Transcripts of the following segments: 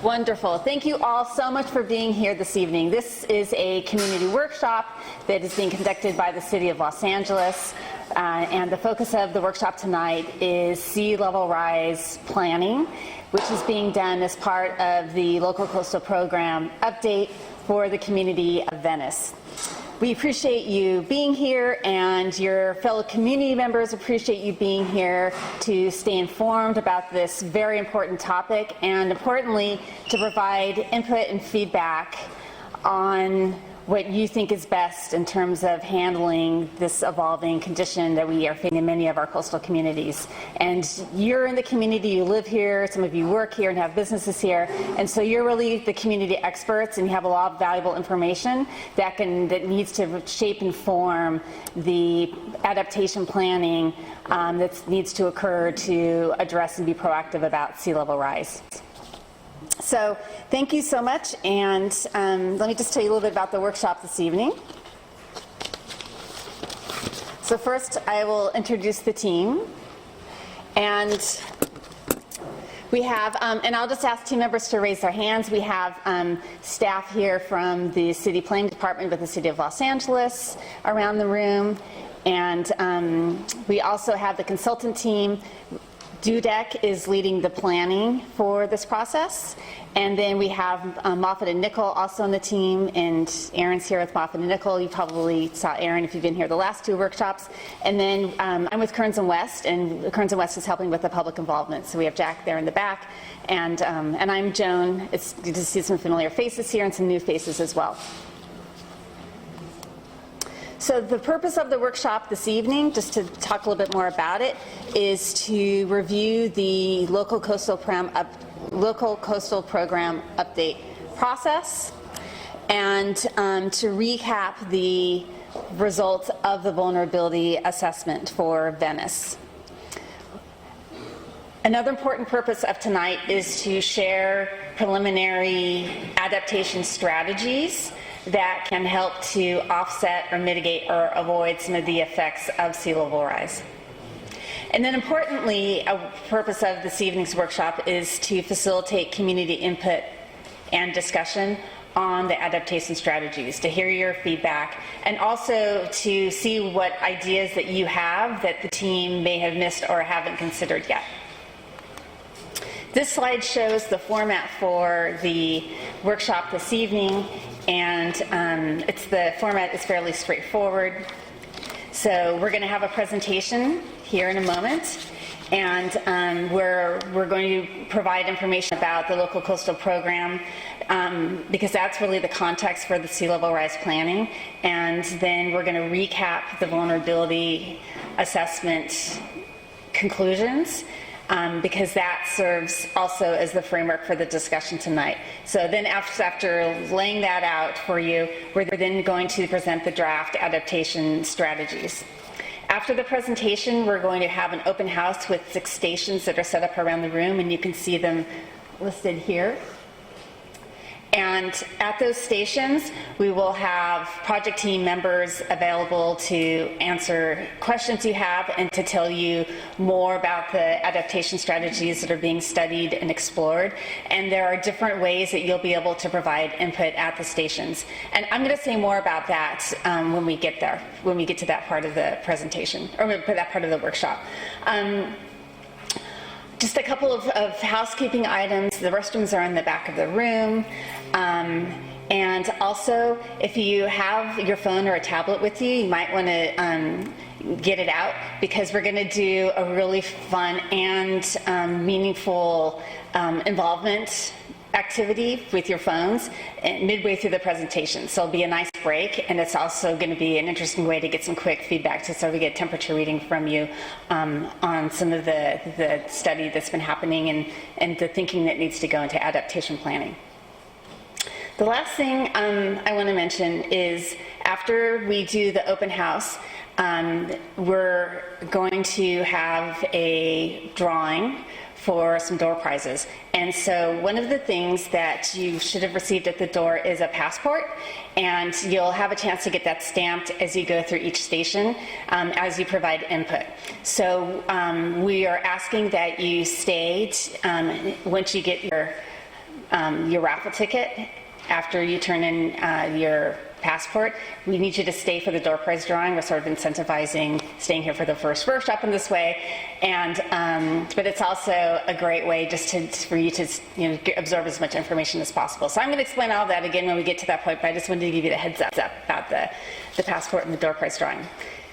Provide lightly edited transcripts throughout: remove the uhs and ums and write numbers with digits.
Wonderful. Thank you all so much for being here this evening. This is a community workshop that is being conducted by the City of Los Angeles. And the focus of the workshop tonight is sea level rise planning, which is being done as part of the local coastal program update for the community of Venice. We appreciate you being here, and your fellow community members appreciate you being here to stay informed about this very important topic, and importantly, to provide input and feedback on what you think is best in terms of handling this evolving condition that we are facing in many of our coastal communities. And you're in the community, you live here, some of you work here and have businesses here, and so you're really the community experts, and you have a lot of valuable information that needs to shape and form the adaptation planning that needs to occur to address and be proactive about sea level rise. So thank you so much, and let me just tell you a little bit about the workshop this evening. So first I will introduce the team, and we have, and I'll just ask team members to raise their hands. We have staff here from the City Planning Department with the City of Los Angeles around the room, and we also have the consultant team. Dudek is leading the planning for this process, and then we have Moffitt and Nickel also on the team, and Aaron's here with Moffitt and Nickel. You probably saw Aaron if you've been here the last two workshops. And then I'm with Kearns and West, and Kearns and West is helping with the public involvement. So we have Jack there in the back, and I'm Joan. It's good to see some familiar faces here and some new faces as well. So the purpose of the workshop this evening, just to talk a little bit more about it, is to review the local coastal program update process, and to recap the results of the vulnerability assessment for Venice. Another important purpose of tonight is to share preliminary adaptation strategies that can help to offset or mitigate or avoid some of the effects of sea level rise. And then importantly, a purpose of this evening's workshop is to facilitate community input and discussion on the adaptation strategies, to hear your feedback, and also to see what ideas that you have that the team may have missed or haven't considered yet. This slide shows the format for the workshop this evening, and the format is fairly straightforward. So we're going to have a presentation here in a moment, and we're going to provide information about the local coastal program, because that's really the context for the sea level rise planning. And then we're going to recap the vulnerability assessment conclusions, because that serves also as the framework for the discussion tonight. So then after laying that out for you, we're then going to present the draft adaptation strategies. After the presentation, we're going to have an open house with 6 stations that are set up around the room, and you can see them listed here. And at those stations, we will have project team members available to answer questions you have and to tell you more about the adaptation strategies that are being studied and explored. And there are different ways that you'll be able to provide input at the stations. And I'm going to say more about that when we get there, when we get to that part of the presentation, or that part of the workshop. Just a couple of housekeeping items. The restrooms are in the back of the room. And also, if you have your phone or a tablet with you, you might want to get it out, because we're going to do a really fun and meaningful involvement activity with your phones midway through the presentation. So it'll be a nice break, and it's also going to be an interesting way to get some quick feedback, so we get temperature reading from you on some of the study that's been happening and the thinking that needs to go into adaptation planning. The last thing I want to mention is, after we do the open house, we're going to have a drawing for some door prizes. And so one of the things that you should have received at the door is a passport, and you'll have a chance to get that stamped as you go through each station as you provide input. So we are asking that you stay once you get your your raffle ticket after you turn in your passport. We need you to stay for the door prize drawing. We're sort of incentivizing staying here for the first workshop in this way, and but it's also a great way just for you to absorb as much information as possible. So I'm going to explain all that again when we get to that point, but I just wanted to give you the heads up about the passport and the door prize drawing.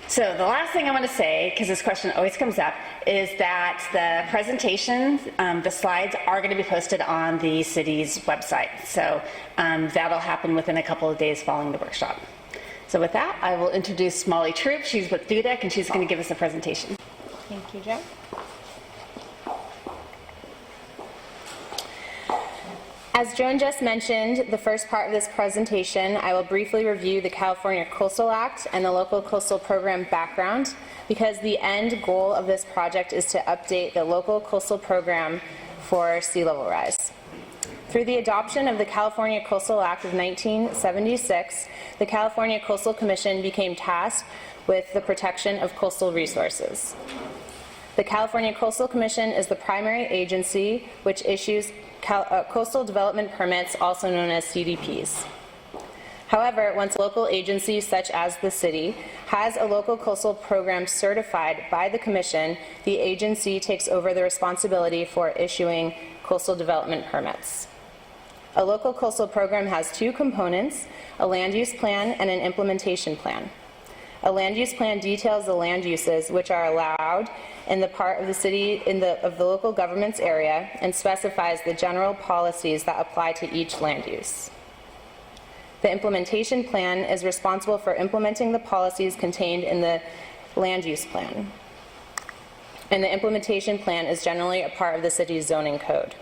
So the last thing I want to say, because this question always comes up, is that the presentation, the slides are going to be posted on the city's website. So that'll happen within a couple of days following the workshop. So with that, I will introduce Molly Troop. She's with DUDEC, and she's going to give us a presentation. Thank you, Joe. As Joan just mentioned, the first part of this presentation, I will briefly review the California Coastal Act and the Local Coastal Program background, because the end goal of this project is to update the Local Coastal Program for sea level rise. Through the adoption of the California Coastal Act of 1976, the California Coastal Commission became tasked with the protection of coastal resources. The California Coastal Commission is the primary agency which issues coastal development permits, also known as CDPs. However, once a local agency, such as the city, has a local coastal program certified by the Commission, the agency takes over the responsibility for issuing coastal development permits. A local coastal program has two components, a land use plan and an implementation plan. A land use plan details the land uses which are allowed in the part of the city of the local government's area and specifies the general policies that apply to each land use. The implementation plan is responsible for implementing the policies contained in the land use plan. And the implementation plan is generally a part of the city's zoning code.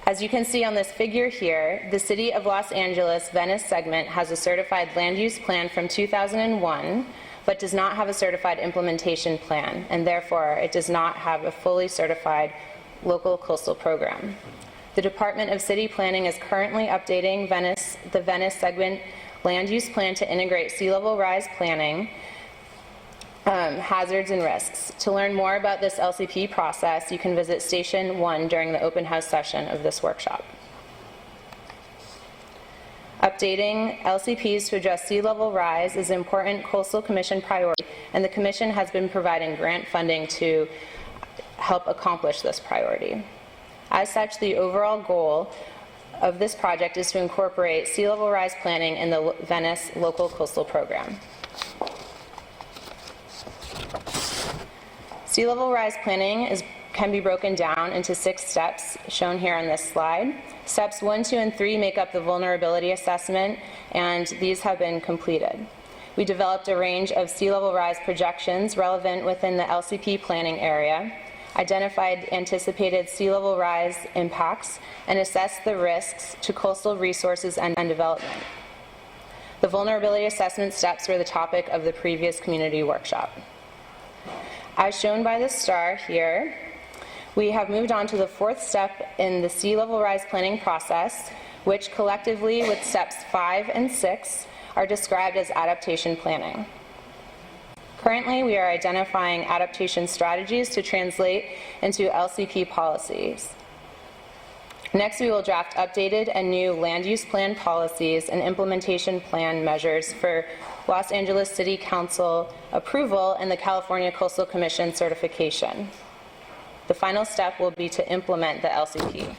As you can see on this figure here, the City of Los Angeles Venice segment has a certified land use plan from 2001, but does not have a certified implementation plan, and therefore it does not have a fully certified local coastal program. The Department of City Planning is currently updating the Venice segment land use plan to integrate sea level rise planning, hazards and risks. To learn more about this LCP process, you can visit Station 1 during the open house session of this workshop. Updating LCPs to address sea level rise is an important Coastal Commission priority, and the Commission has been providing grant funding to help accomplish this priority. As such, the overall goal of this project is to incorporate sea level rise planning in the Venice Local Coastal Program. Sea level rise planning can be broken down into 6 steps shown here on this slide. Steps 1, 2, and 3 make up the vulnerability assessment, and these have been completed. We developed a range of sea level rise projections relevant within the LCP planning area, identified anticipated sea level rise impacts, and assessed the risks to coastal resources and development. The vulnerability assessment steps were the topic of the previous community workshop. As shown by the star here, we have moved on to the 4th step in the sea level rise planning process, which collectively with steps 5 and 6 are described as adaptation planning. Currently, we are identifying adaptation strategies to translate into LCP policies. Next, we will draft updated and new land use plan policies and implementation plan measures for Los Angeles City Council approval and the California Coastal Commission certification. The final step will be to implement the LCP.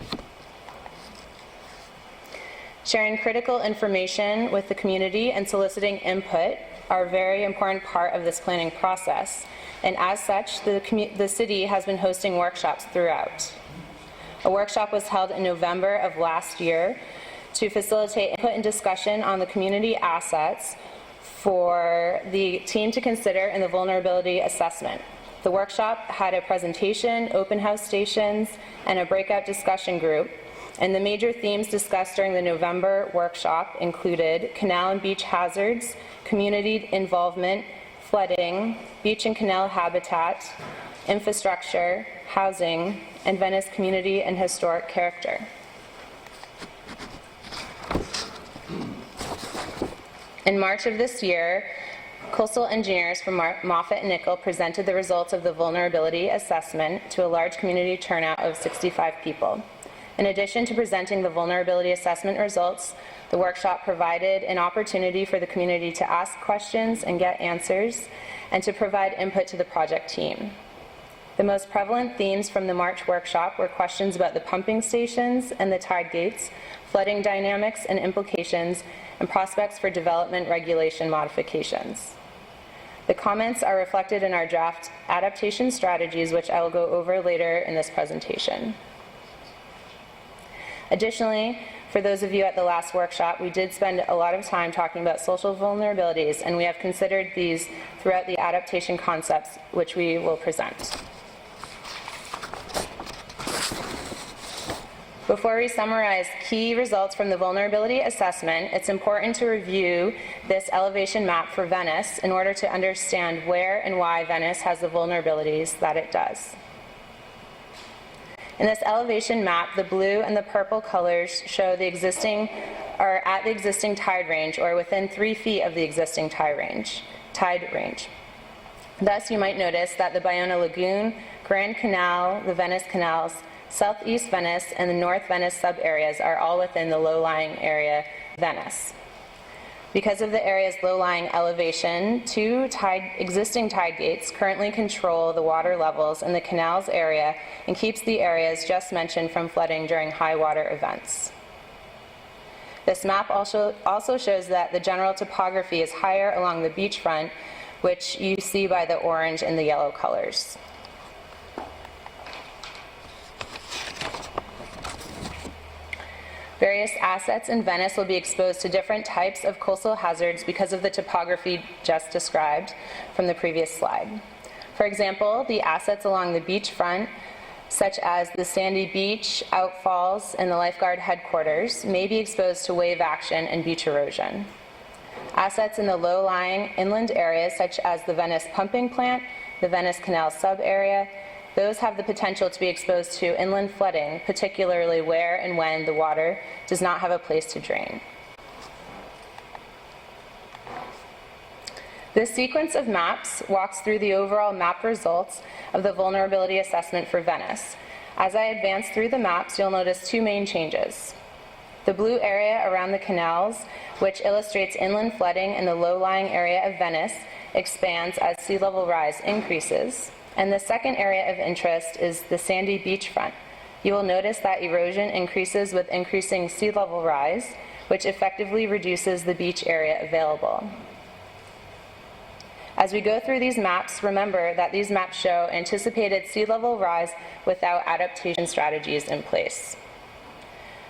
Sharing critical information with the community and soliciting input are a very important part of this planning process, and as such, the city has been hosting workshops throughout. A workshop was held in November of last year to facilitate input and discussion on the community assets for the team to consider in the vulnerability assessment. The workshop had a presentation, open house stations, and a breakout discussion group, and the major themes discussed during the November workshop included canal and beach hazards, community involvement, flooding, beach and canal habitat, infrastructure, housing, and Venice community and historic character. In March of this year, Coastal engineers from Moffett and Nichol presented the results of the vulnerability assessment to a large community turnout of 65 people. In addition to presenting the vulnerability assessment results, the workshop provided an opportunity for the community to ask questions and get answers, and to provide input to the project team. The most prevalent themes from the March workshop were questions about the pumping stations and the tide gates, flooding dynamics and implications, and prospects for development regulation modifications. The comments are reflected in our draft adaptation strategies, which I will go over later in this presentation. Additionally, for those of you at the last workshop, we did spend a lot of time talking about social vulnerabilities, and we have considered these throughout the adaptation concepts, which we will present. Before we summarize key results from the vulnerability assessment, it's important to review this elevation map for Venice in order to understand where and why Venice has the vulnerabilities that it does. In this elevation map, the blue and the purple colors show the existing, or at the existing tide range, or within 3 feet of the existing tide range. Thus, you might notice that the Bayona Lagoon, Grand Canal, the Venice Canals, Southeast Venice, and the North Venice sub-areas are all within the low-lying area Venice. Because of the area's low-lying elevation, 2 existing tide gates currently control the water levels in the canals area and keeps the areas just mentioned from flooding during high water events. This map also shows that the general topography is higher along the beachfront, which you see by the orange and the yellow colors. Various assets in Venice will be exposed to different types of coastal hazards because of the topography just described from the previous slide. For example, the assets along the beachfront, such as the sandy beach, outfalls, and the lifeguard headquarters, may be exposed to wave action and beach erosion. Assets in the low-lying inland areas, such as the Venice pumping plant, the Venice Canal sub-area, those have the potential to be exposed to inland flooding, particularly where and when the water does not have a place to drain. This sequence of maps walks through the overall map results of the vulnerability assessment for Venice. As I advance through the maps, you'll notice 2 main changes. The blue area around the canals, which illustrates inland flooding in the low-lying area of Venice, expands as sea level rise increases. And the second area of interest is the sandy beachfront. You will notice that erosion increases with increasing sea level rise, which effectively reduces the beach area available. As we go through these maps, remember that these maps show anticipated sea level rise without adaptation strategies in place.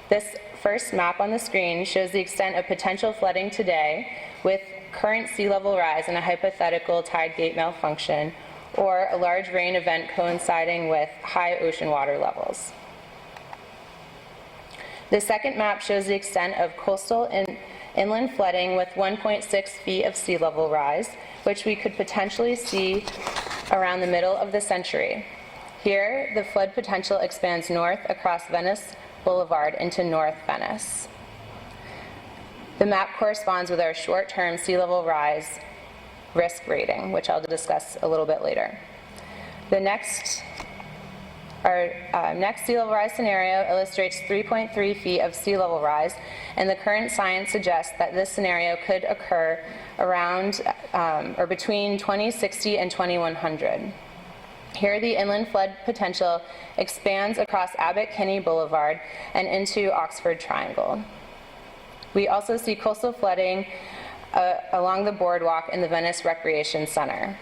This first map on the screen shows the extent of potential flooding today with current sea level rise and a hypothetical tide gate malfunction, or a large rain event coinciding with high ocean water levels. The second map shows the extent of coastal and inland flooding with 1.6 feet of sea level rise, which we could potentially see around the middle of the century. Here, the flood potential expands north across Venice Boulevard into North Venice. The map corresponds with our short-term sea level rise risk rating, which I'll discuss a little bit later. Our next sea level rise scenario illustrates 3.3 feet of sea level rise, and the current science suggests that this scenario could occur around or between 2060 and 2100. Here, the inland flood potential expands across Abbot-Kinney Boulevard and into Oxford Triangle. We also see coastal flooding along the boardwalk in the Venice Recreation Center.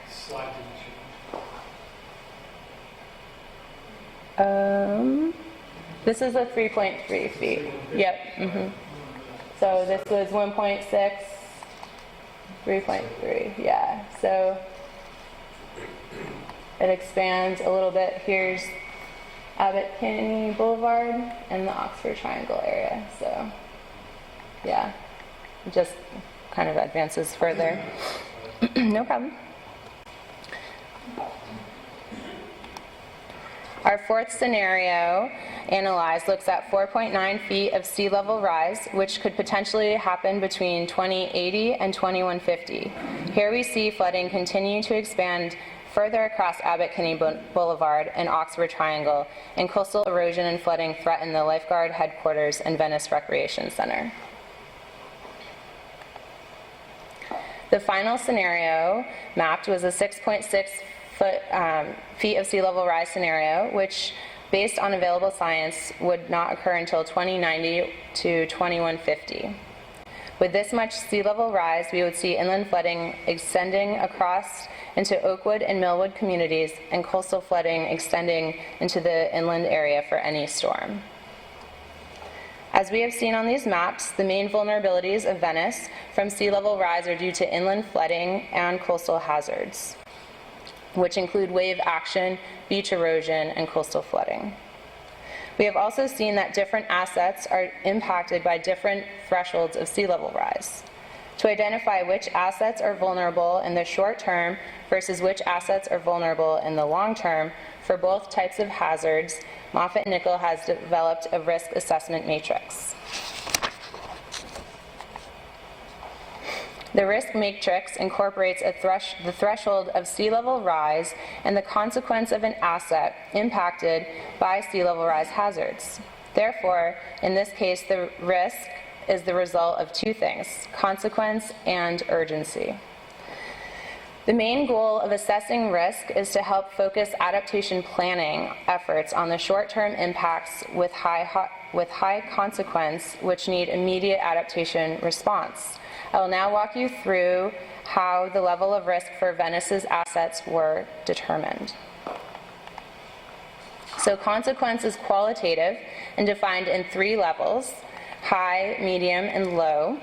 This is a 3.3 feet. Yep. So this was 1.6, 3.3. Yeah. So it expands a little bit. Here's Abbot-Kinney Boulevard and the Oxford Triangle area. So yeah, it just kind of advances further. No problem. Our fourth scenario analyzed looks at 4.9 feet of sea level rise, which could potentially happen between 2080 and 2150. Here we see flooding continue to expand further across Abbot Kinney Boulevard and Oxford Triangle, and coastal erosion and flooding threaten the lifeguard headquarters and Venice Recreation Center. The final scenario mapped was a 6.6 feet of sea level rise scenario, which, based on available science, would not occur until 2090 to 2150. With this much sea level rise, we would see inland flooding extending across into Oakwood and Millwood communities, and coastal flooding extending into the inland area for any storm. As we have seen on these maps, the main vulnerabilities of Venice from sea level rise are due to inland flooding and coastal hazards, which include wave action, beach erosion, and coastal flooding. We have also seen that different assets are impacted by different thresholds of sea level rise. To identify which assets are vulnerable in the short term versus which assets are vulnerable in the long term for both types of hazards, Moffitt-Nichol has developed a risk assessment matrix. The risk matrix incorporates the threshold of sea level rise and the consequence of an asset impacted by sea level rise hazards. Therefore, in this case, the risk is the result of two things: consequence and urgency. The main goal of assessing risk is to help focus adaptation planning efforts on the short-term impacts with high consequence, which need immediate adaptation response. I will now walk you through how the level of risk for Venice's assets were determined. So consequence is qualitative and defined in 3 levels: high, medium, and low.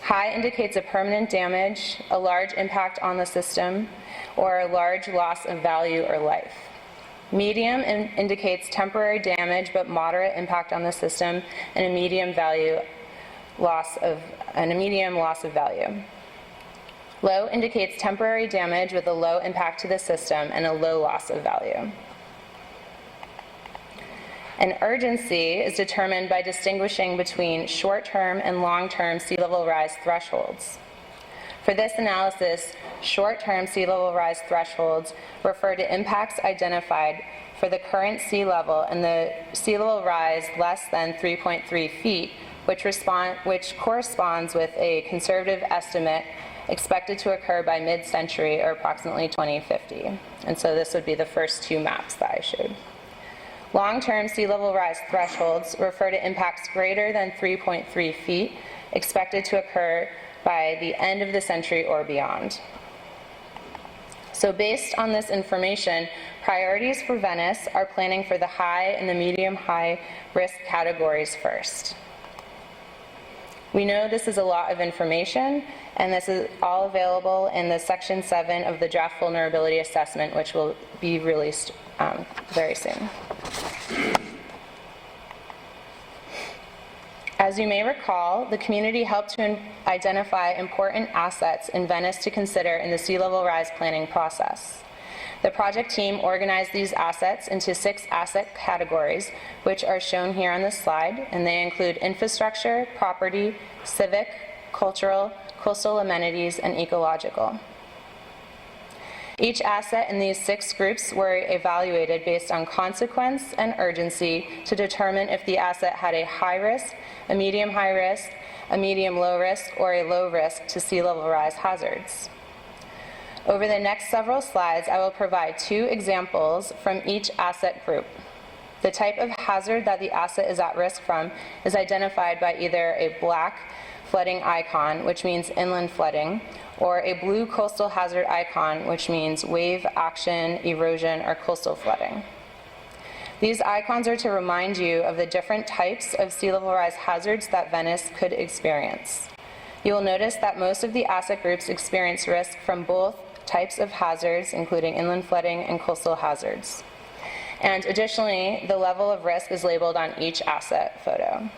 High indicates a permanent damage, a large impact on the system, or a large loss of value or life. Medium indicates temporary damage but moderate impact on the system, and a medium loss of value. Low indicates temporary damage with a low impact to the system and a low loss of value. And urgency is determined by distinguishing between short-term and long-term sea level rise thresholds. For this analysis, short-term sea level rise thresholds refer to impacts identified for the current sea level and the sea level rise less than 3.3 feet, which corresponds with a conservative estimate expected to occur by mid-century or approximately 2050. And so this would be the first 2 maps that I showed. Long-term sea level rise thresholds refer to impacts greater than 3.3 feet expected to occur by the end of the century or beyond. So based on this information, priorities for Venice are planning for the high and the medium-high risk categories first. We know this is a lot of information, and this is all available in the Section 7 of the Draft Vulnerability Assessment, which will be released very soon. As you may recall, the community helped to identify important assets in Venice to consider in the sea level rise planning process. The project team organized these assets into 6 asset categories, which are shown here on this slide, and they include infrastructure, property, civic, cultural, coastal amenities, and ecological. Each asset in these 6 groups were evaluated based on consequence and urgency to determine if the asset had a high risk, a medium high risk, a medium low risk, or a low risk to sea level rise hazards. Over the next several slides, I will provide 2 examples from each asset group. The type of hazard that the asset is at risk from is identified by either a black flooding icon, which means inland flooding, or a blue coastal hazard icon, which means wave action, erosion, or coastal flooding. These icons are to remind you of the different types of sea level rise hazards that Venice could experience. You will notice that most of the asset groups experience risk from both types of hazards, including inland flooding and coastal hazards. And additionally, the level of risk is labeled on each asset photo.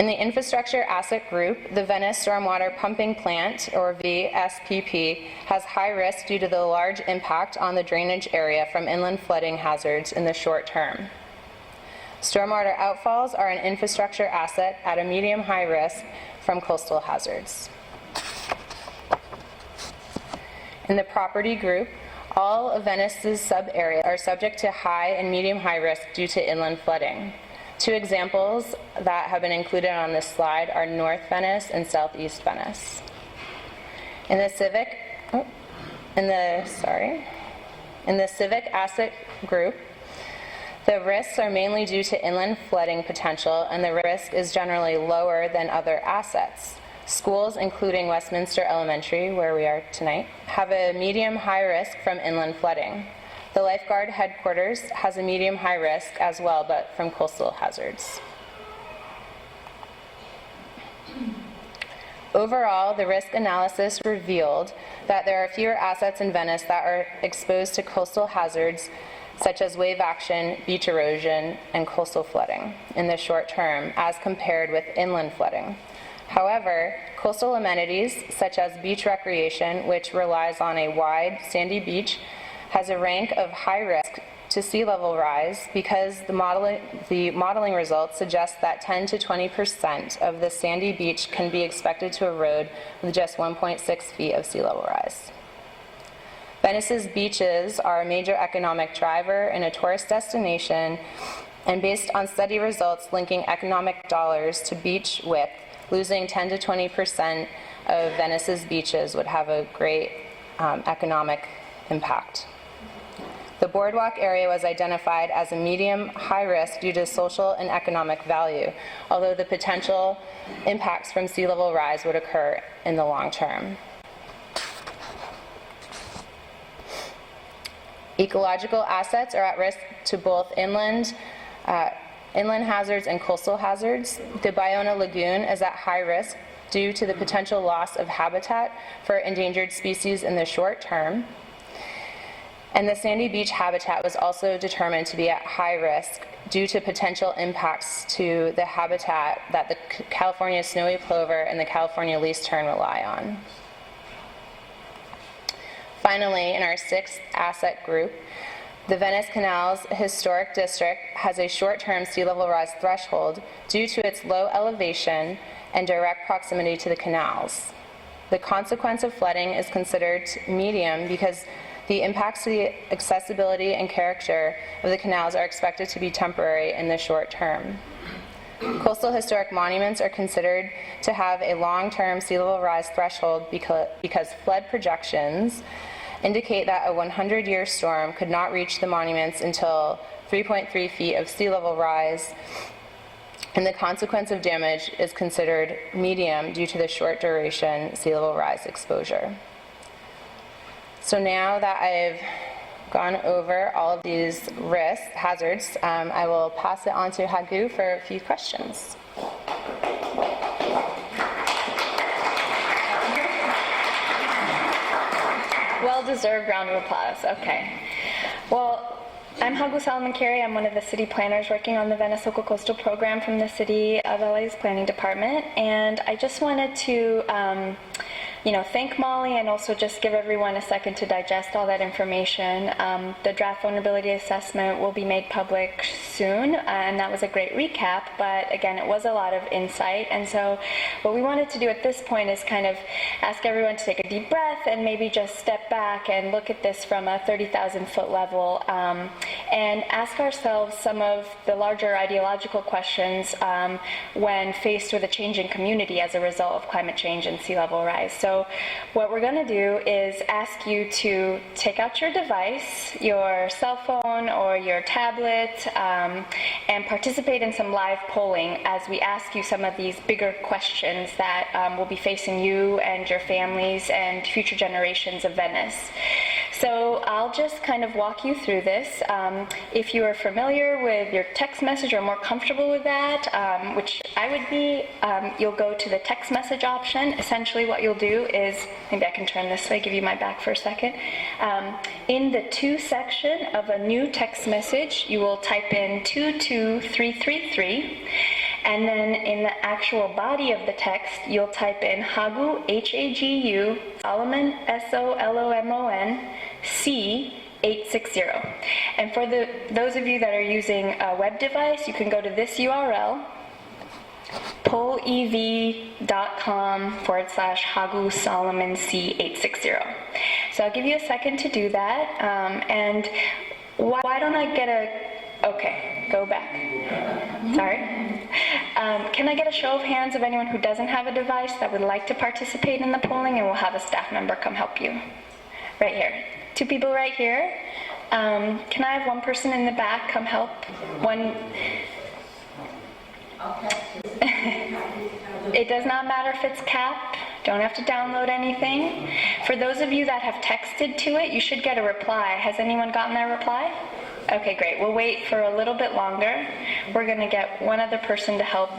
In the infrastructure asset group, the Venice Stormwater Pumping Plant, or VSPP, has high risk due to the large impact on the drainage area from inland flooding hazards in the short term. Stormwater outfalls are an infrastructure asset at a medium-high risk from coastal hazards. In the property group, all of Venice's sub-areas are subject to high and medium-high risk due to inland flooding. Two examples that have been included on this slide are North Venice and Southeast Venice. In the Civic asset group, the risks are mainly due to inland flooding potential, and the risk is generally lower than other assets. Schools, including Westminster Elementary, where we are tonight, have a medium-high risk from inland flooding. The lifeguard headquarters has a medium-high risk as well, but from coastal hazards. Overall, the risk analysis revealed that there are fewer assets in Venice that are exposed to coastal hazards such as wave action, beach erosion, and coastal flooding in the short term as compared with inland flooding. However, coastal amenities such as beach recreation, which relies on a wide, sandy beach, has a rank of high risk to sea level rise because the modeling results suggest that 10 to 20% of the sandy beach can be expected to erode with just 1.6 feet of sea level rise. Venice's beaches are a major economic driver and a tourist destination, and based on study results linking economic dollars to beach width, losing 10 to 20% of Venice's beaches would have a great economic impact. The boardwalk area was identified as a medium-high risk due to social and economic value, although the potential impacts from sea level rise would occur in the long term. Ecological assets are at risk to both inland hazards and coastal hazards. The Bayona Lagoon is at high risk due to the potential loss of habitat for endangered species in the short term. And the sandy beach habitat was also determined to be at high risk due to potential impacts to the habitat that the California snowy plover and the California least tern rely on. Finally, in our sixth asset group, the Venice Canals Historic District has a short-term sea level rise threshold due to its low elevation and direct proximity to the canals. The consequence of flooding is considered medium because the impacts to the accessibility and character of the canals are expected to be temporary in the short term. Coastal historic monuments are considered to have a long-term sea level rise threshold because flood projections indicate that a 100-year storm could not reach the monuments until 3.3 feet of sea level rise, and the consequence of damage is considered medium due to the short duration sea level rise exposure. So now that I've gone over all of these hazards, I will pass it on to Hagu for a few questions. Well-deserved round of applause. Okay. Well, I'm Hagu Salomon-Carey. I'm one of the city planners working on the Venice Local Coastal Program from the City of LA's Planning Department. And I just wanted to thank Molly and also just give everyone a second to digest all that information. The draft vulnerability assessment will be made public soon, and that was a great recap, but again, it was a lot of insight. And so what we wanted to do at this point is kind of ask everyone to take a deep breath and maybe just step back and look at this from a 30,000-foot level and ask ourselves some of the larger ideological questions when faced with a changing community as a result of climate change and sea level rise. So what we're going to do is ask you to take out your device, your cell phone or your tablet, and participate in some live polling as we ask you some of these bigger questions that will be facing you and your families and future generations of Venice. So I'll just kind of walk you through this. If you are familiar with your text message or more comfortable with that, which I would be, you'll go to the text message option. Essentially what you'll do is, maybe I can turn this way, give you my back for a second. In the to section of a new text message, you will type in 22333, And then in the actual body of the text, you'll type in Hagu, H-A-G-U, Solomon, S-O-L-O-M-O-N, C, 860. And for those of you that are using a web device, you can go to this URL, polev.com/Hagu Solomon C860. So I'll give you a second to do that. And why don't I get okay, go back. Sorry. Can I get a show of hands of anyone who doesn't have a device that would like to participate in the polling, and we'll have a staff member come help you. Right here. 2 people right here. Can I have one person in the back come help? One. It does not matter if it's capped. Don't have to download anything. For those of you that have texted to it, you should get a reply. Has anyone gotten their reply? Okay, great. We'll wait for a little bit longer. We're going to get one other person to help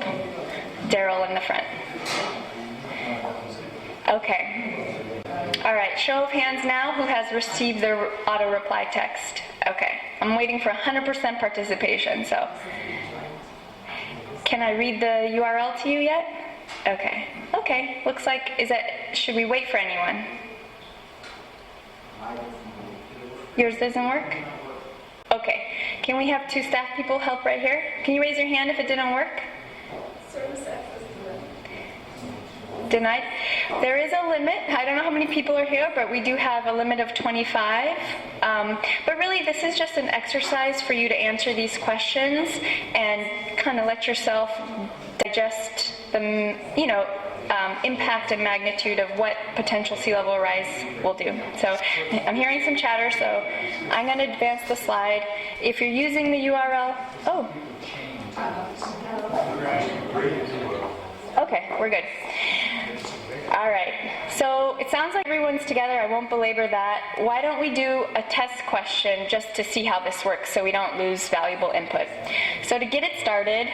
Daryl in the front. Okay. All right, show of hands now who has received their auto-reply text. Okay, I'm waiting for 100% participation, so. Can I read the URL to you yet? Okay. Okay, looks like, should we wait for anyone? Yours doesn't work? Okay. Can we have 2 staff people help right here? Can you raise your hand if it didn't work? Denied? There is a limit. I don't know how many people are here, but we do have a limit of 25. But really, this is just an exercise for you to answer these questions and kind of let yourself digest the, impact and magnitude of what potential sea level rise will do. So I'm hearing some chatter, so I'm going to advance the slide. If you're using the URL, okay, we're good. All right, so it sounds like everyone's together. I won't belabor that. Why don't we do a test question just to see how this works so we don't lose valuable input. So to get it started,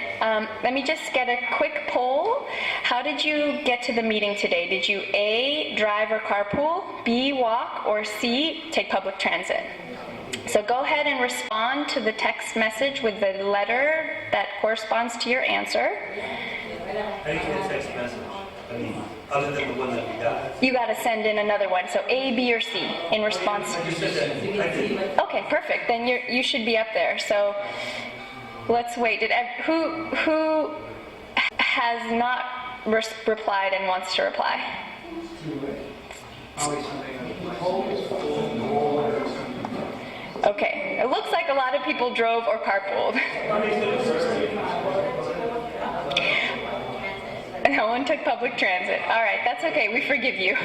let me just get a quick poll. How did you get to the meeting today? Did you A, drive or carpool, B, walk, or C, take public transit? So go ahead and respond to the text message with the letter that corresponds to your answer. How do you get a text message? I mean, other than the one that we got. You got to send in another one. So A, B, or C in response. I just said that. I did. Okay, perfect. Then you should be up there. So let's wait. Who has not replied and wants to reply? Okay, it looks like a lot of people drove or carpooled. No one took public transit. All right, that's okay. We forgive you.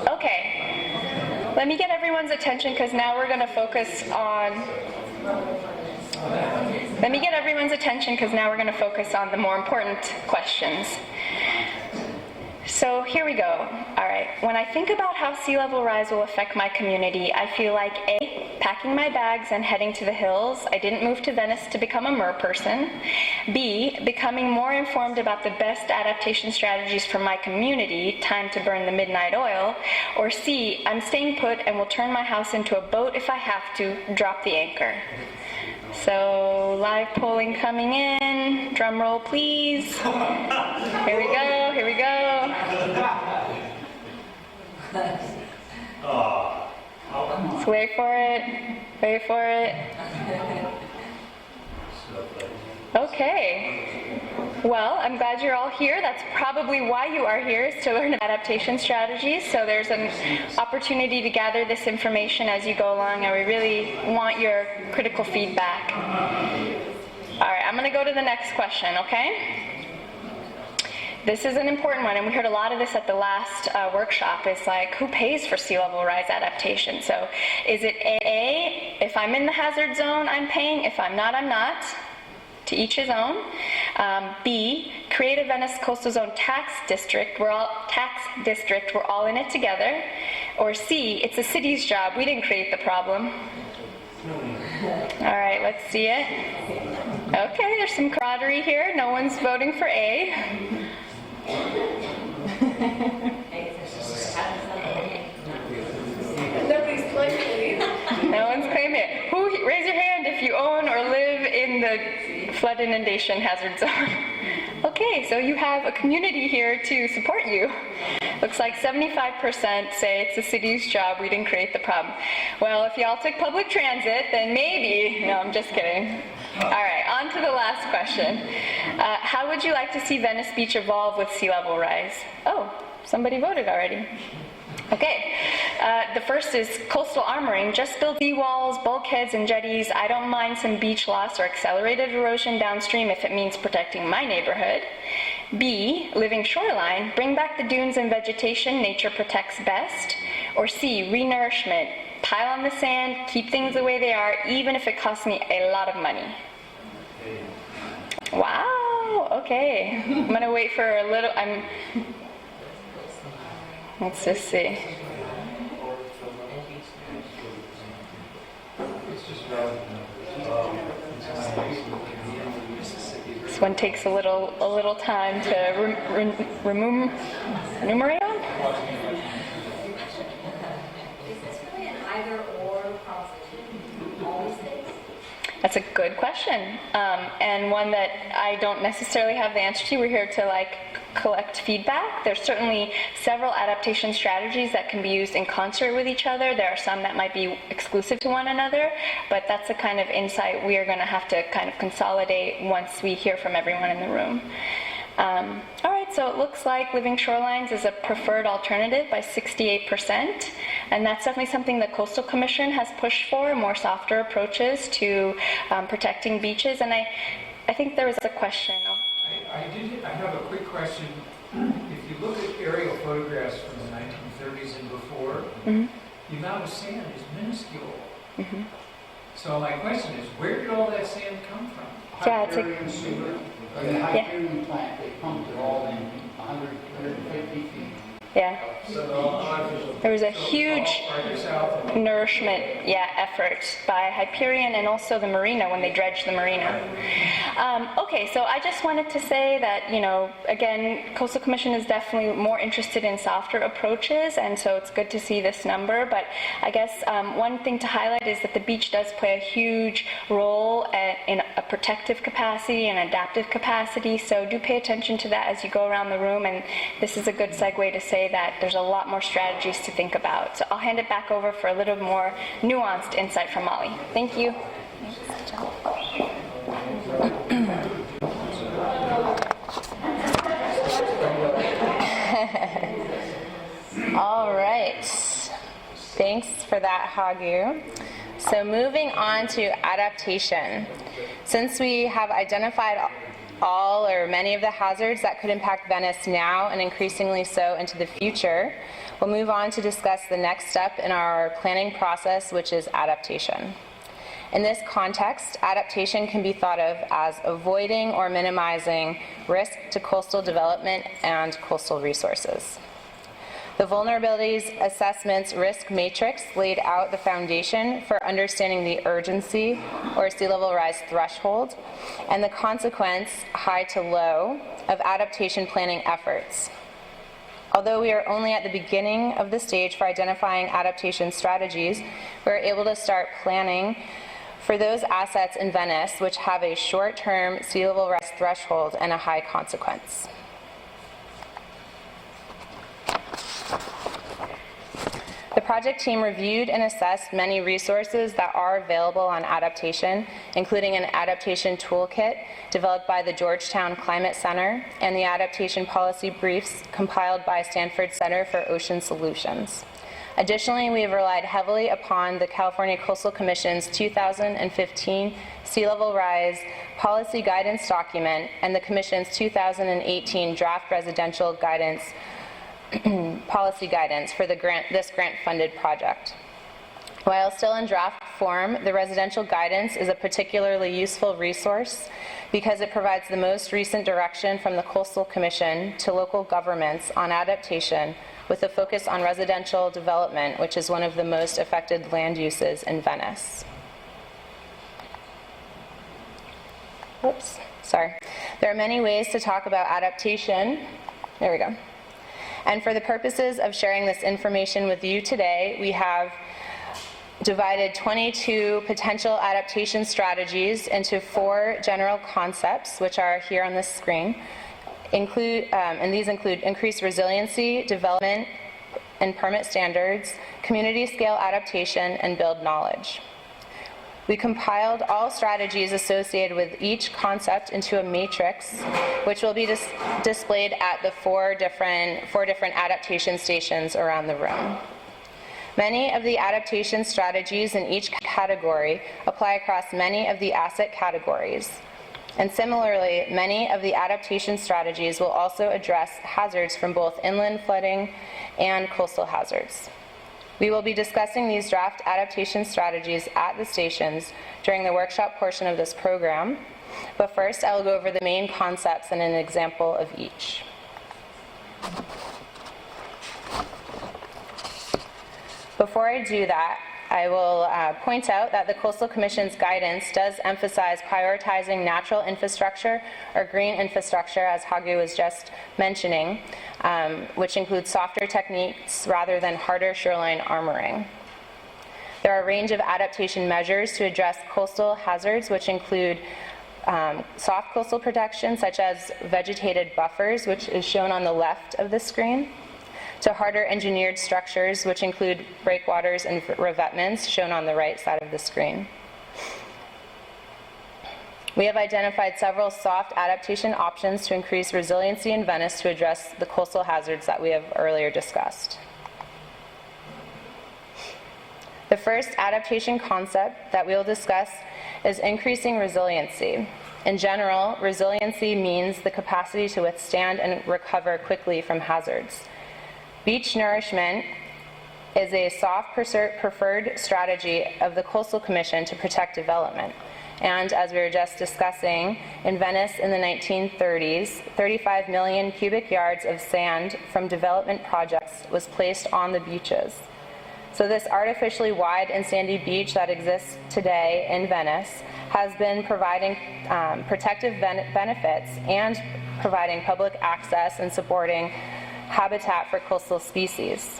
Okay, let me get everyone's attention because now we're going to focus on. Let me get everyone's attention because now we're going to focus on the more important questions. So here we go. All right. When I think about how sea level rise will affect my community, I feel like A, packing my bags and heading to the hills. I didn't move to Venice to become a mer person. B, becoming more informed about the best adaptation strategies for my community, time to burn the midnight oil. Or C, I'm staying put and will turn my house into a boat if I have to, drop the anchor. So live polling coming in. Drum roll, please. Here we go. Here we go. Let's wait for it. Wait for it. Okay. Well, I'm glad you're all here. That's probably why you are here, is to learn adaptation strategies. So there's an opportunity to gather this information as you go along, and we really want your critical feedback. All right, I'm going to go to the next question, okay? This is an important one, and we heard a lot of this at the last workshop. It's like, who pays for sea level rise adaptation? So is it A, if I'm in the hazard zone, I'm paying. If I'm not, I'm not. To each his own. B, create a Venice Coastal Zone tax district. We're all in it together. Or C, it's the city's job. We didn't create the problem. All right, let's see it. Okay, there's some camaraderie here. No one's voting for A. No one's claiming it. Raise your hand if you own or live in the Flood inundation hazard zone. Okay, so you have a community here to support you. Looks like 75% say it's the city's job, we didn't create the problem. Well, if y'all took public transit, then maybe, no, I'm just kidding. All right, on to the last question. How would you like to see Venice Beach evolve with sea level rise? Oh, somebody voted already. Okay, the first is coastal armoring. Just build seawalls, bulkheads, and jetties. I don't mind some beach loss or accelerated erosion downstream if it means protecting my neighborhood. B, living shoreline. Bring back the dunes and vegetation nature protects best. Or C, re-nourishment. Pile on the sand, keep things the way they are, even if it costs me a lot of money. Wow, okay. I'm gonna wait for a little, let's just see. This one takes a little time to enumerate on. Is this really an either-or proposition? Always stays? That's a good question, and one that I don't necessarily have the answer to. We're here to collect feedback. There's certainly several adaptation strategies that can be used in concert with each other. There are some that might be exclusive to one another, but that's the kind of insight we are going to have to kind of consolidate once we hear from everyone in the room. All right, so it looks like living shorelines is a preferred alternative by 68%, and that's definitely something the Coastal Commission has pushed for, more softer approaches to protecting beaches, and I think there was a question. I have a quick question. If you look at aerial photographs from the 1930s and before, the amount of sand is minuscule. So my question is, where did all that sand come from? Yeah, it's Hyperion sewer, the Hyperion plant, they pumped it all in 150 feet. Yeah. There was a huge nourishment, effort by Hyperion and also the marina when they dredged the marina. Okay, so I just wanted to say that, again, Coastal Commission is definitely more interested in softer approaches, and so it's good to see this number. But I guess one thing to highlight is that the beach does play a huge role in a protective capacity and adaptive capacity. So do pay attention to that as you go around the room, and this is a good segue to say that there's a lot more strategies to think about. So I'll hand it back over for a little more nuanced insight from Molly. Thank you. All right. Thanks for that, Hagu. So moving on to adaptation. Since we have identified all or many of the hazards that could impact Venice now and increasingly so into the future, we'll move on to discuss the next step in our planning process, which is adaptation. In this context, adaptation can be thought of as avoiding or minimizing risk to coastal development and coastal resources. The Vulnerabilities Assessment's risk matrix laid out the foundation for understanding the urgency or sea level rise threshold and the consequence, high to low, of adaptation planning efforts. Although we are only at the beginning of the stage for identifying adaptation strategies, we're able to start planning for those assets in Venice which have a short-term sea level rise threshold and a high consequence. The project team reviewed and assessed many resources that are available on adaptation, including an adaptation toolkit developed by the Georgetown Climate Center and the adaptation policy briefs compiled by Stanford Center for Ocean Solutions. Additionally, we have relied heavily upon the California Coastal Commission's 2015 Sea Level Rise Policy Guidance document and the Commission's 2018 Draft Residential Guidance policy guidance for this grant-funded project. While still in draft form, the residential guidance is a particularly useful resource because it provides the most recent direction from the Coastal Commission to local governments on adaptation with a focus on residential development, which is one of the most affected land uses in Venice. Oops, sorry. There are many ways to talk about adaptation. There we go. And for the purposes of sharing this information with you today, we have divided 22 potential adaptation strategies into 4 general concepts, which are here on this screen. And these include increased resiliency, development and permit standards, community scale adaptation, and build knowledge. We compiled all strategies associated with each concept into a matrix, which will be displayed at the four different adaptation stations around the room. Many of the adaptation strategies in each category apply across many of the asset categories. And similarly, many of the adaptation strategies will also address hazards from both inland flooding and coastal hazards. We will be discussing these draft adaptation strategies at the stations during the workshop portion of this program, but first I will go over the main concepts and an example of each. Before I do that, I will point out that the Coastal Commission's guidance does emphasize prioritizing natural infrastructure or green infrastructure, as Hagu was just mentioning, which includes softer techniques rather than harder shoreline armoring. There are a range of adaptation measures to address coastal hazards, which include soft coastal protection, such as vegetated buffers, which is shown on the left of the screen, to harder engineered structures, which include breakwaters and revetments, shown on the right side of the screen. We have identified several soft adaptation options to increase resiliency in Venice to address the coastal hazards that we have earlier discussed. The first adaptation concept that we will discuss is increasing resiliency. In general, resiliency means the capacity to withstand and recover quickly from hazards. Beach nourishment is a soft preferred strategy of the Coastal Commission to protect development. And as we were just discussing, in Venice in the 1930s, 35 million cubic yards of sand from development projects was placed on the beaches. So this artificially wide and sandy beach that exists today in Venice has been providing protective benefits and providing public access and supporting habitat for coastal species.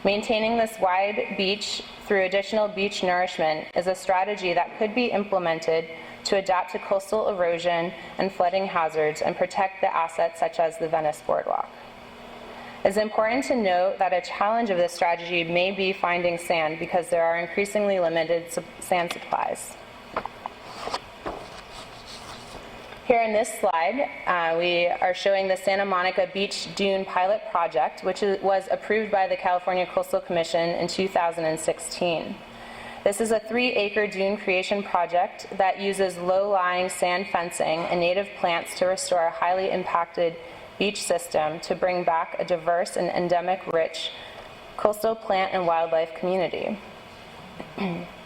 Maintaining this wide beach through additional beach nourishment is a strategy that could be implemented to adapt to coastal erosion and flooding hazards and protect the assets such as the Venice Boardwalk. It's important to note that a challenge of this strategy may be finding sand because there are increasingly limited sand supplies. Here in this slide, we are showing the Santa Monica Beach Dune Pilot Project, which was approved by the California Coastal Commission in 2016. This is a 3-acre dune creation project that uses low-lying sand fencing and native plants to restore a highly impacted beach system to bring back a diverse and endemic rich coastal plant and wildlife community.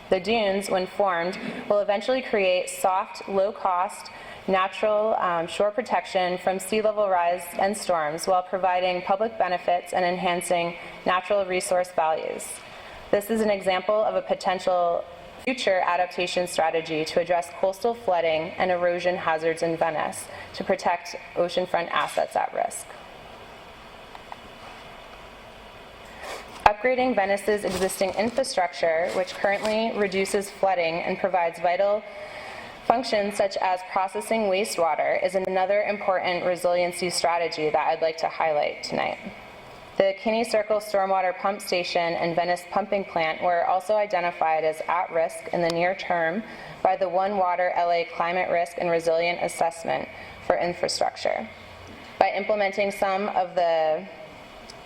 The dunes, when formed, will eventually create soft, low-cost, natural shore protection from sea level rise and storms while providing public benefits and enhancing natural resource values. This is an example of a potential future adaptation strategy to address coastal flooding and erosion hazards in Venice to protect oceanfront assets at risk. Upgrading Venice's existing infrastructure, which currently reduces flooding and provides vital functions such as processing wastewater, is another important resiliency strategy that I'd like to highlight tonight. The Kinney Circle Stormwater Pump Station and Venice Pumping Plant were also identified as at risk in the near term by the One Water LA Climate Risk and Resilient Assessment for Infrastructure. By implementing some of the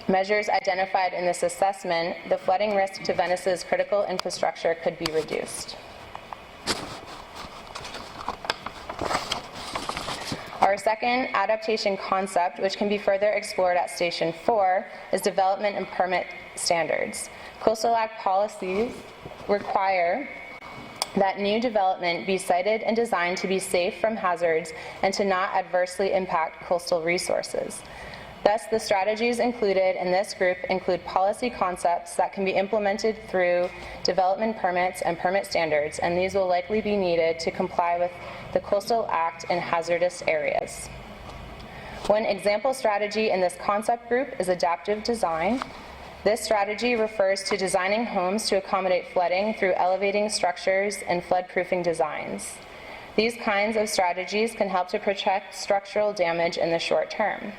measures identified in this assessment, the flooding risk to Venice's critical infrastructure could be reduced. Our second adaptation concept, which can be further explored at Station 4, is development and permit standards. Coastal Act policies require that new development be sited and designed to be safe from hazards and to not adversely impact coastal resources. Thus, the strategies included in this group include policy concepts that can be implemented through development permits and permit standards, and these will likely be needed to comply with the Coastal Act in hazardous areas. One example strategy in this concept group is adaptive design. This strategy refers to designing homes to accommodate flooding through elevating structures and flood-proofing designs. These kinds of strategies can help to protect structural damage in the short term.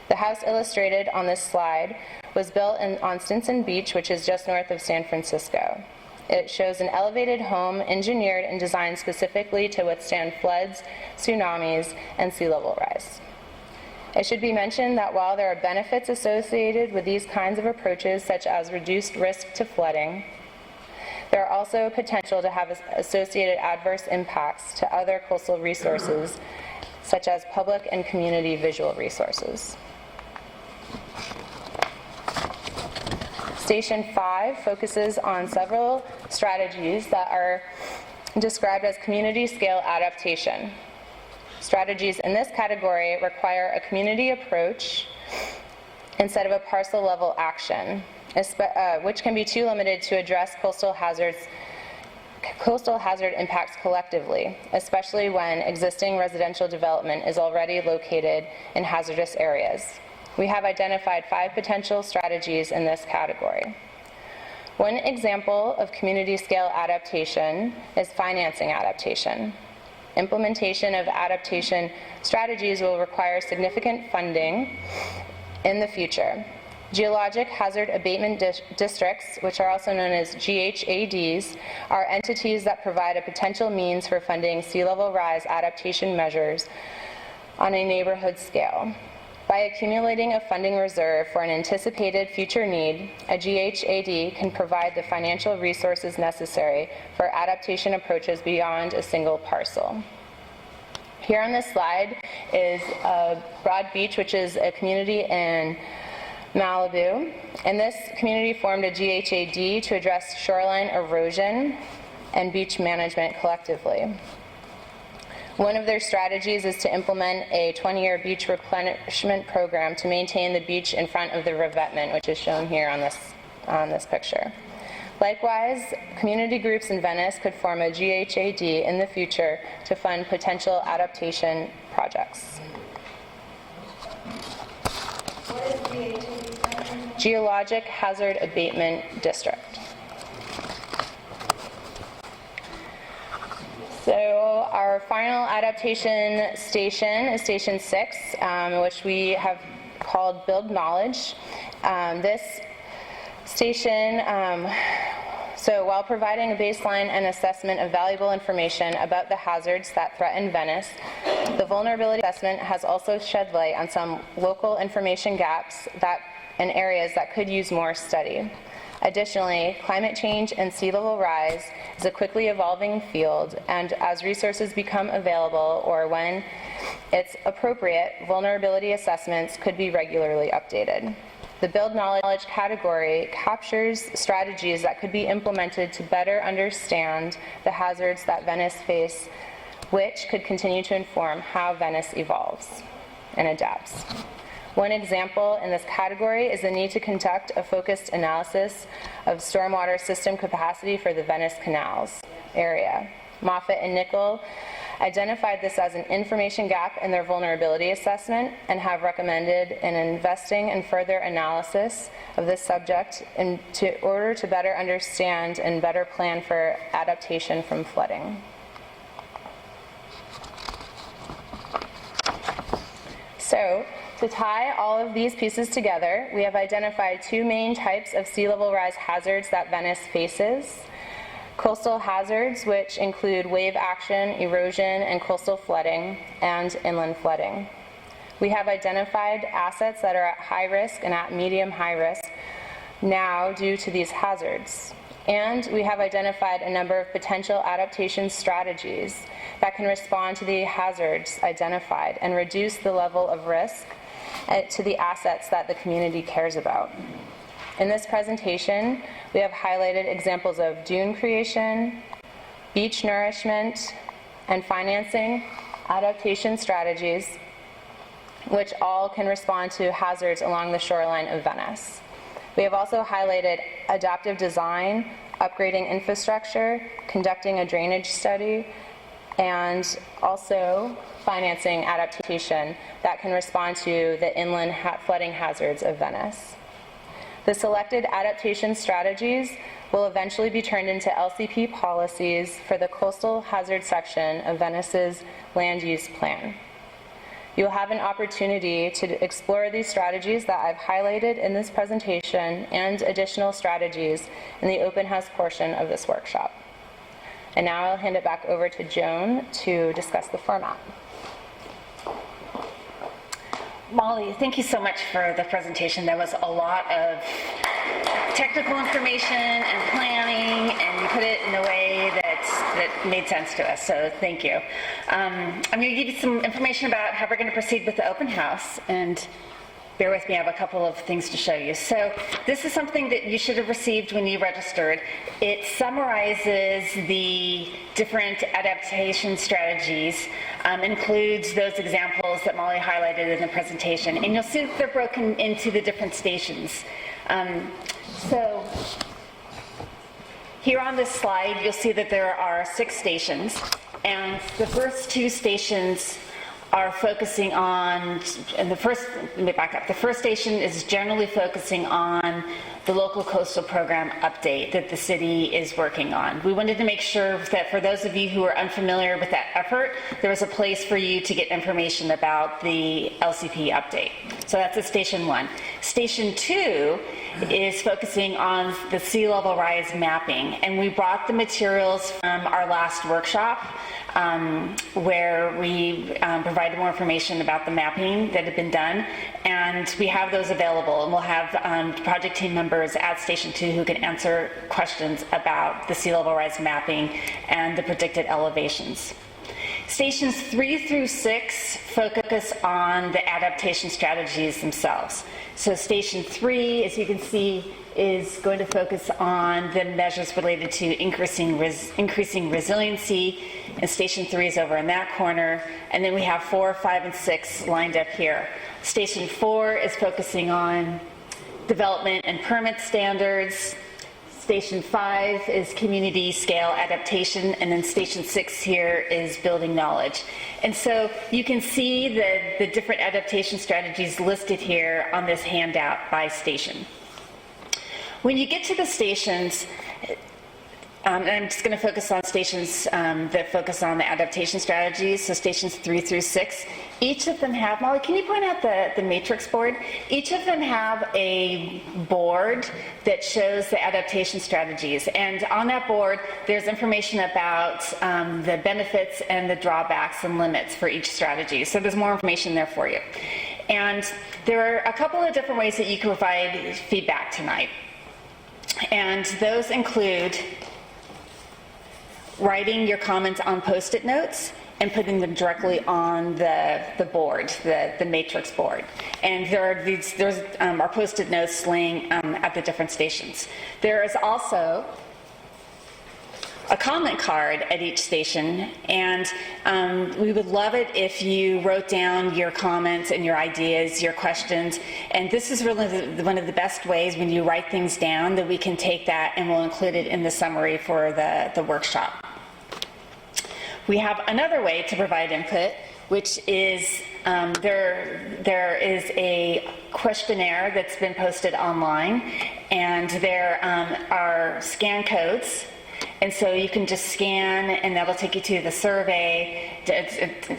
The house illustrated on this slide was built on Stinson Beach, which is just north of San Francisco. It shows an elevated home engineered and designed specifically to withstand floods, tsunamis, and sea level rise. It should be mentioned that while there are benefits associated with these kinds of approaches, such as reduced risk to flooding, there are also potential to have associated adverse impacts to other coastal resources, such as public and community visual resources. Station 5 focuses on several strategies that are described as community-scale adaptation. Strategies in this category require a community approach instead of a parcel-level action, which can be too limited to address coastal hazard impacts collectively, especially when existing residential development is already located in hazardous areas. We have identified 5 potential strategies in this category. One example of community-scale adaptation is financing adaptation. Implementation of adaptation strategies will require significant funding in the future. Geologic hazard abatement districts, which are also known as GHADs, are entities that provide a potential means for funding sea level rise adaptation measures on a neighborhood scale. By accumulating a funding reserve for an anticipated future need, a GHAD can provide the financial resources necessary for adaptation approaches beyond a single parcel. Here on this slide is Broad Beach, which is a community in Malibu, and this community formed a GHAD to address shoreline erosion and beach management collectively. One of their strategies is to implement a 20-year beach replenishment program to maintain the beach in front of the revetment, which is shown here on this picture. Likewise, community groups in Venice could form a GHAD in the future to fund potential adaptation projects. What is GHAD? Geologic Hazard Abatement District. So our final adaptation station is Station 6, which we have called Build Knowledge. This station, so while providing a baseline and assessment of valuable information about the hazards that threaten Venice, the vulnerability assessment has also shed light on some local information gaps and areas that could use more study. Additionally, climate change and sea level rise is a quickly evolving field, and as resources become available or when it's appropriate, vulnerability assessments could be regularly updated. The Build Knowledge category captures strategies that could be implemented to better understand the hazards that Venice faces, which could continue to inform how Venice evolves and adapts. One example in this category is the need to conduct a focused analysis of stormwater system capacity for the Venice Canals area. Moffitt and Nickel identified this as an information gap in their vulnerability assessment and have recommended in investing in further analysis of this subject in order to better understand and better plan for adaptation from flooding. So, to tie all of these pieces together, we have identified 2 main types of sea level rise hazards that Venice faces. Coastal hazards, which include wave action, erosion, and coastal flooding, and inland flooding. We have identified assets that are at high risk and at medium-high risk now due to these hazards. And we have identified a number of potential adaptation strategies that can respond to the hazards identified and reduce the level of risk to the assets that the community cares about. In this presentation, we have highlighted examples of dune creation, beach nourishment, and financing adaptation strategies, which all can respond to hazards along the shoreline of Venice. We have also highlighted adaptive design, upgrading infrastructure, conducting a drainage study, and also financing adaptation that can respond to the inland flooding hazards of Venice. The selected adaptation strategies will eventually be turned into LCP policies for the coastal hazard section of Venice's land use plan. You'll have an opportunity to explore these strategies that I've highlighted in this presentation and additional strategies in the open house portion of this workshop. And now I'll hand it back over to Joan to discuss the format. Molly, thank you so much for the presentation. There was a lot of technical information and planning, and you put it in a way that made sense to us, so thank you. I'm going to give you some information about how we're going to proceed with the open house, and bear with me, I have a couple of things to show you. So this is something that you should have received when you registered. It summarizes the different adaptation strategies, includes those examples that Molly highlighted in the presentation, and you'll see that they're broken into the different stations. So here on this slide, you'll see that there are 6 stations, and the first 2 stations are focusing on, and let me back up. The first station is generally focusing on the local coastal program update that the city is working on. We wanted to make sure that for those of you who are unfamiliar with that effort, there was a place for you to get information about the LCP update. So that's at Station 1. Station 2 is focusing on the sea level rise mapping, and we brought the materials from our last workshop where we provided more information about the mapping that had been done, and we have those available, and we'll have project team members at Station 2 who can answer questions about the sea level rise mapping and the predicted elevations. Stations 3 through 6 focus on the adaptation strategies themselves. So Station 3, as you can see, is going to focus on the measures related to increasing resiliency, and Station 3 is over in that corner, and then we have 4, 5, and 6 lined up here. Station 4 is focusing on development and permit standards. Station 5 is community scale adaptation, and then Station 6 here is building knowledge. And so you can see the different adaptation strategies listed here on this handout by station. When you get to the stations, and I'm just going to focus on stations that focus on the adaptation strategies, so stations 3 through 6. Each of them have, Molly, can you point out the matrix board? Each of them have a board that shows the adaptation strategies. And on that board, there's information about the benefits and the drawbacks and limits for each strategy. So there's more information there for you. And there are a couple of different ways that you can provide feedback tonight. And those include writing your comments on Post-it notes and putting them directly on the board, the matrix board. And there's our Post-it notes laying at the different stations. There is also a comment card at each station, and we would love it if you wrote down your comments and your ideas, your questions, and this is really one of the best ways when you write things down that we can take that and we'll include it in the summary for the workshop. We have another way to provide input, which is there is a questionnaire that's been posted online, and there are scan codes. And so you can just scan, and that'll take you to the survey.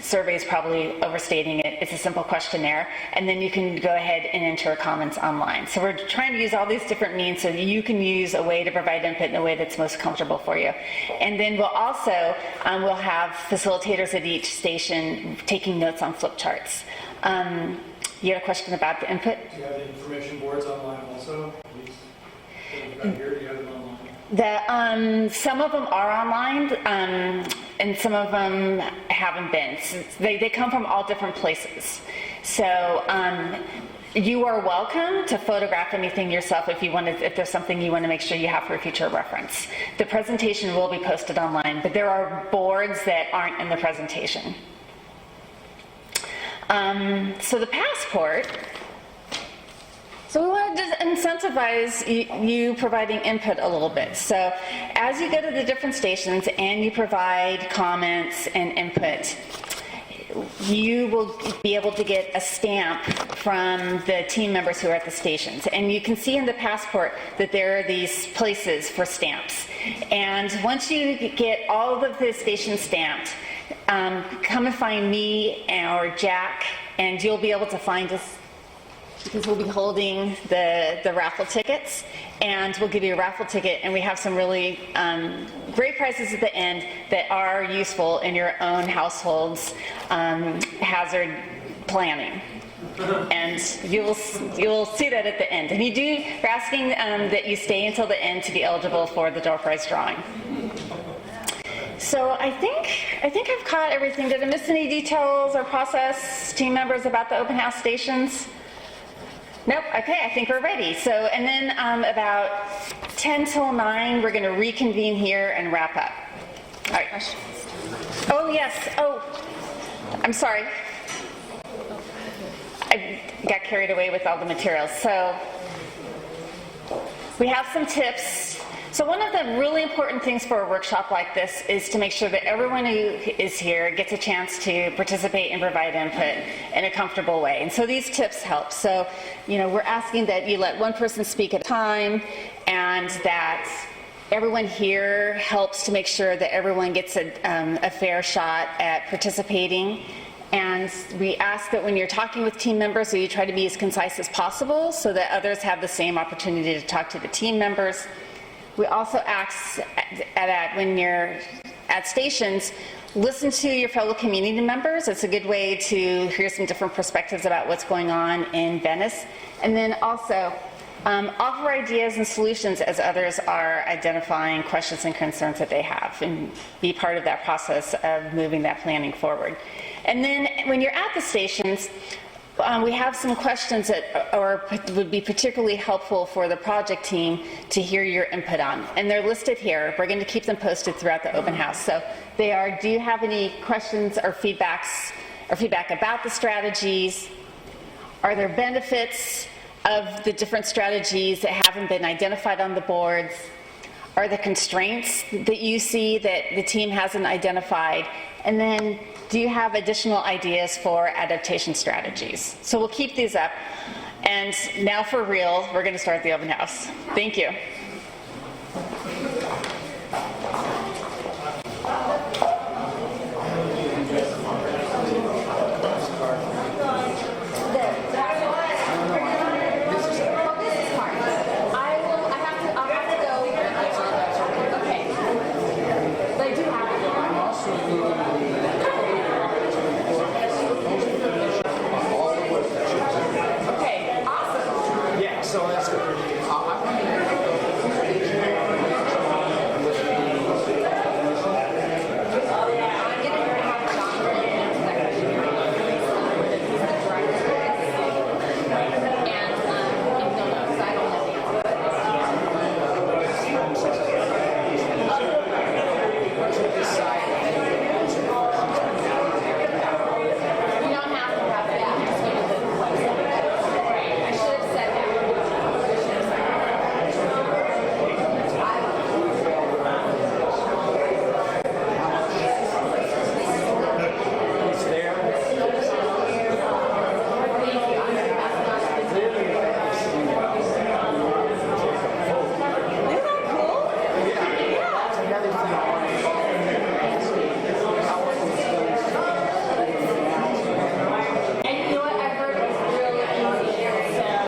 Survey is probably overstating it. It's a simple questionnaire. And then you can go ahead and enter comments online. So we're trying to use all these different means so that you can use a way to provide input in a way that's most comfortable for you. And then we'll also, we'll have facilitators at each station taking notes on flip charts. You had a question about the input? Do you have the information boards online also? Here, do you have them online? Some of them are online, and some of them haven't been. They come from all different places. So you are welcome to photograph anything yourself if there's something you want to make sure you have for future reference. The presentation will be posted online, but there are boards that aren't in the presentation. So the passport. So we want to just incentivize you providing input a little bit. So as you go to the different stations and you provide comments and input, you will be able to get a stamp from the team members who are at the stations. And you can see in the passport that there are these places for stamps. And once you get all of the stations stamped, come and find me or Jack, and you'll be able to find us, because we'll be holding the raffle tickets, and we'll give you a raffle ticket, and we have some really great prizes at the end that are useful in your own household's hazard planning. And you'll see that at the end. And we're asking that you stay until the end to be eligible for the door prize drawing. So I think I've caught everything. Did I miss any details or process, team members, about the open house stations? Nope. Okay, I think we're ready. So, and then about 10 till 9, we're going to reconvene here and wrap up. All right. Oh, yes. Oh, I'm sorry. I got carried away with all the materials. So, we have some tips. So one of the really important things for a workshop like this is to make sure that everyone who is here gets a chance to participate and provide input in a comfortable way. And so these tips help. So, we're asking that you let one person speak at a time, and that everyone here helps to make sure that everyone gets a fair shot at participating. And we ask that when you're talking with team members, that you try to be as concise as possible so that others have the same opportunity to talk to the team members. We also ask that when you're at stations, listen to your fellow community members. It's a good way to hear some different perspectives about what's going on in Venice. And then also offer ideas and solutions as others are identifying questions and concerns that they have, and be part of that process of moving that planning forward. And then when you're at the stations, we have some questions that would be particularly helpful for the project team to hear your input on. And they're listed here. We're going to keep them posted throughout the open house. So they are, do you have any questions or feedback about the strategies? Are there benefits of the different strategies that haven't been identified on the boards? Are there constraints that you see that the team hasn't identified? And then, do you have additional ideas for adaptation strategies? So we'll keep these up. And now for real, we're going to start the open house. Thank you.